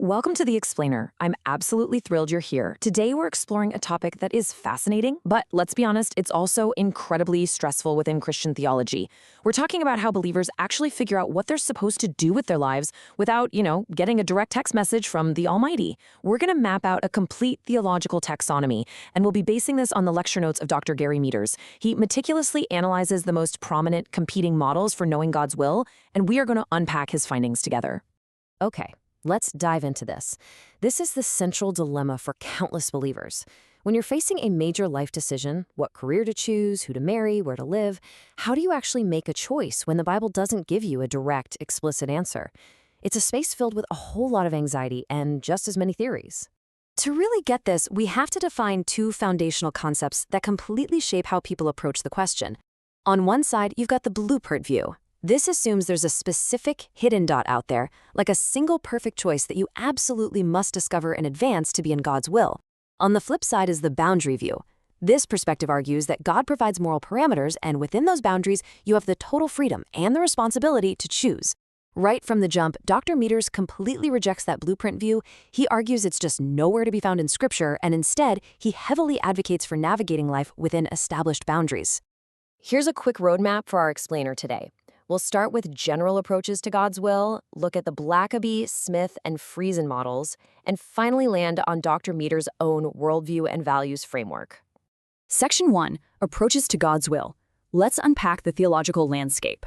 Welcome to The Explainer. I'm absolutely thrilled you're here. Today we're exploring a topic that is fascinating, but let's be honest, it's also incredibly stressful within Christian theology. We're talking about how believers actually figure out what they're supposed to do with their lives without, getting a direct text message from the Almighty. We're going to map out a complete theological taxonomy, and we'll be basing this on the lecture notes of Dr. Gary Meadors. He meticulously analyzes the most prominent competing models for knowing God's will, and we are going to unpack his findings together. Okay. Let's dive into this. This is the central dilemma for countless believers. When you're facing a major life decision, what career to choose, who to marry, where to live, how do you actually make a choice when the Bible doesn't give you a direct, explicit answer? It's a space filled with a whole lot of anxiety and just as many theories. To really get this, we have to define two foundational concepts that completely shape how people approach the question. On one side, you've got the blueprint view. This assumes there's a specific hidden dot out there, like a single perfect choice that you absolutely must discover in advance to be in God's will. On the flip side is the boundary view. This perspective argues that God provides moral parameters, and within those boundaries, you have the total freedom and the responsibility to choose. Right from the jump, Dr. Meadors completely rejects that blueprint view. He argues it's just nowhere to be found in Scripture, and instead, he heavily advocates for navigating life within established boundaries. Here's a quick roadmap for our explainer today. We'll start with general approaches to God's will, look at the Blackaby, Smith, and Friesen models, and finally land on Dr. Meadors' own worldview and values framework. Section 1, Approaches to God's Will. Let's unpack the theological landscape.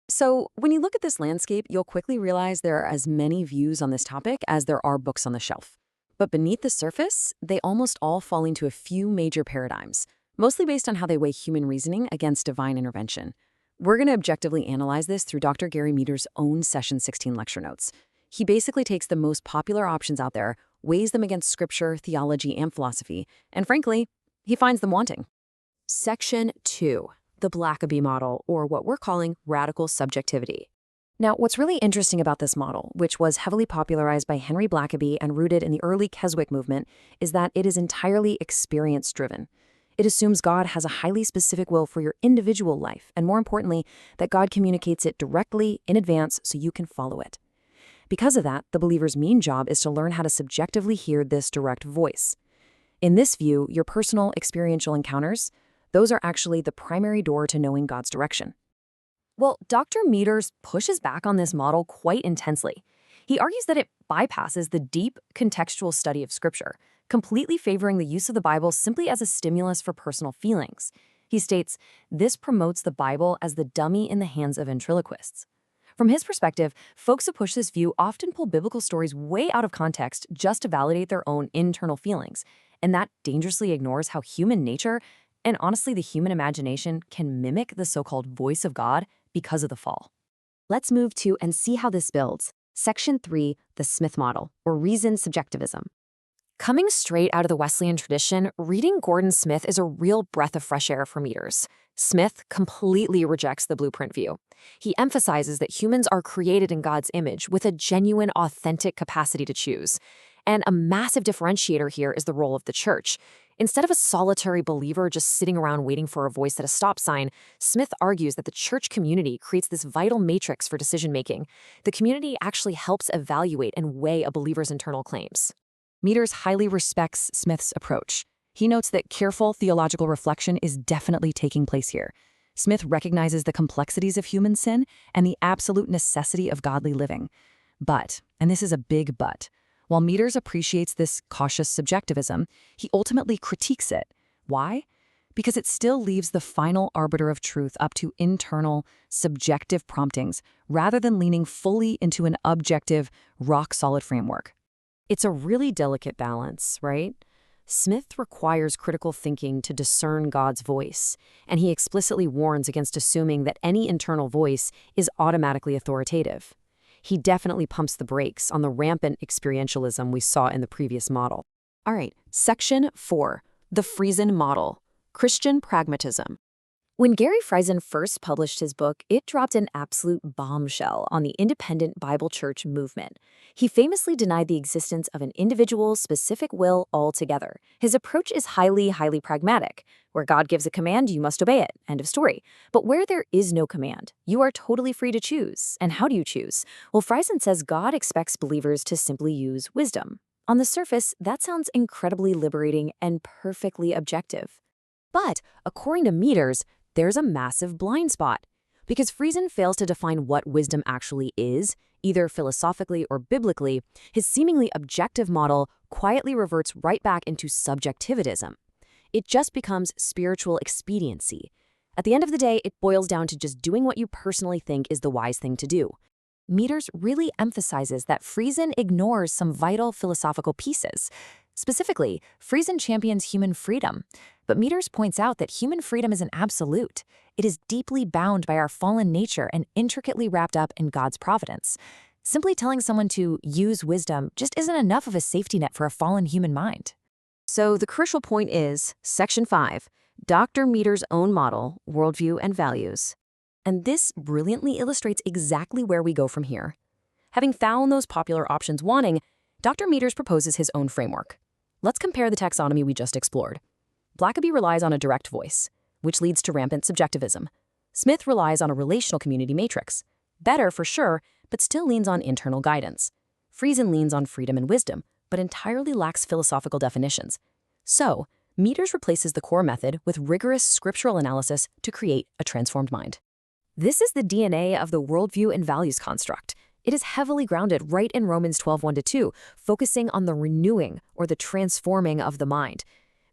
So, when you look at this landscape, you'll quickly realize there are as many views on this topic as there are books on the shelf. But beneath the surface, they almost all fall into a few major paradigms, mostly based on how they weigh human reasoning against divine intervention. We're going to objectively analyze this through Dr. Gary Meadors' own Session 16 lecture notes. He basically takes the most popular options out there, weighs them against scripture, theology, and philosophy, and frankly, he finds them wanting. Section 2, the Blackaby model, or what we're calling radical subjectivity. Now, what's really interesting about this model, which was heavily popularized by Henry Blackaby and rooted in the early Keswick movement, is that it is entirely experience-driven. It assumes God has a highly specific will for your individual life, and more importantly, that God communicates it directly in advance so you can follow it. Because of that, the believer's main job is to learn how to subjectively hear this direct voice. In this view, your personal experiential encounters, those are actually the primary door to knowing God's direction. Well, Dr. Meadors pushes back on this model quite intensely. He argues that it bypasses the deep contextual study of Scripture, completely favoring the use of the Bible simply as a stimulus for personal feelings. He states, this promotes the Bible as the dummy in the hands of ventriloquists. From his perspective, folks who push this view often pull biblical stories way out of context just to validate their own internal feelings, and that dangerously ignores how human nature, and honestly the human imagination, can mimic the so-called voice of God because of the fall. Let's move to and see how this builds. Section 3, the Smith model, or reasoned subjectivism. Coming straight out of the Wesleyan tradition, reading Gordon Smith is a real breath of fresh air for Meadors. Smith completely rejects the blueprint view. He emphasizes that humans are created in God's image with a genuine, authentic capacity to choose. And a massive differentiator here is the role of the church. Instead of a solitary believer just sitting around waiting for a voice at a stop sign, Smith argues that the church community creates this vital matrix for decision-making. The community actually helps evaluate and weigh a believer's internal claims. Meadors highly respects Smith's approach. He notes that careful theological reflection is definitely taking place here. Smith recognizes the complexities of human sin and the absolute necessity of godly living. But, and this is a big but, while Meadors appreciates this cautious subjectivism, he ultimately critiques it. Why? Because it still leaves the final arbiter of truth up to internal, subjective promptings, rather than leaning fully into an objective, rock-solid framework. It's a really delicate balance, right? Smith requires critical thinking to discern God's voice, and he explicitly warns against assuming that any internal voice is automatically authoritative. He definitely pumps the brakes on the rampant experientialism we saw in the previous model. All right, Section 4, the Friesen model, Christian pragmatism. When Gary Friesen first published his book, it dropped an absolute bombshell on the independent Bible church movement. He famously denied the existence of an individual's specific will altogether. His approach is highly pragmatic. Where God gives a command, you must obey it. End of story. But where there is no command, you are totally free to choose. And how do you choose? Well, Friesen says God expects believers to simply use wisdom. On the surface, that sounds incredibly liberating and perfectly objective. But according to Meadors, there's a massive blind spot. Because Friesen fails to define what wisdom actually is, either philosophically or biblically, his seemingly objective model quietly reverts right back into subjectivitism. It just becomes spiritual expediency. At the end of the day, it boils down to just doing what you personally think is the wise thing to do. Meadors really emphasizes that Friesen ignores some vital philosophical pieces. Specifically, Friesen champions human freedom. But Meadors points out that human freedom isn't absolute. It is deeply bound by our fallen nature and intricately wrapped up in God's providence. Simply telling someone to use wisdom just isn't enough of a safety net for a fallen human mind. So the crucial point is, Section 5, Dr. Meadors' own model, worldview, and values. And this brilliantly illustrates exactly where we go from here. Having found those popular options wanting, Dr. Meadors proposes his own framework. Let's compare the taxonomy we just explored. Blackaby relies on a direct voice, which leads to rampant subjectivism. Smith relies on a relational community matrix. Better for sure, but still leans on internal guidance. Friesen leans on freedom and wisdom, but entirely lacks philosophical definitions. So, Meadors replaces the core method with rigorous scriptural analysis to create a transformed mind. This is the DNA of the worldview and values construct. It is heavily grounded right in Romans 12:1-2, focusing on the renewing or the transforming of the mind.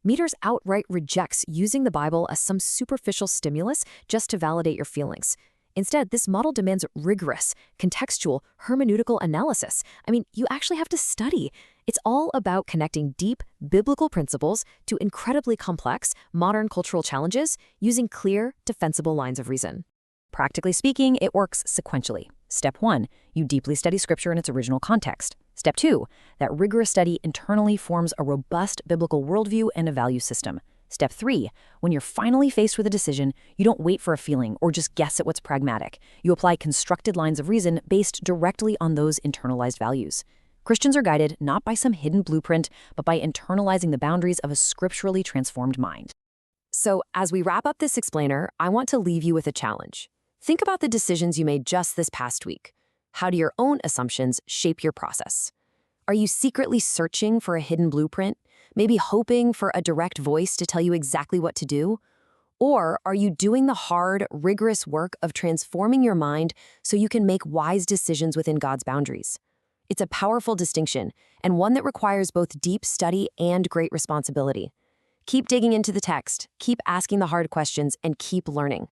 Meadors outright rejects using the Bible as some superficial stimulus just to validate your feelings. Instead, this model demands rigorous, contextual, hermeneutical analysis. I mean, you actually have to study. It's all about connecting deep, biblical principles to incredibly complex, modern cultural challenges using clear, defensible lines of reason. Practically speaking, it works sequentially. Step 1, you deeply study Scripture in its original context. Step 2, that rigorous study internally forms a robust biblical worldview and a value system. Step 3, when you're finally faced with a decision, you don't wait for a feeling or just guess at what's pragmatic. You apply constructed lines of reason based directly on those internalized values. Christians are guided not by some hidden blueprint, but by internalizing the boundaries of a scripturally transformed mind. So, as we wrap up this explainer, I want to leave you with a challenge. Think about the decisions you made just this past week. How do your own assumptions shape your process? Are you secretly searching for a hidden blueprint, maybe hoping for a direct voice to tell you exactly what to do? Or are you doing the hard, rigorous work of transforming your mind so you can make wise decisions within God's boundaries? It's a powerful distinction, and one that requires both deep study and great responsibility. Keep digging into the text, keep asking the hard questions, and keep learning.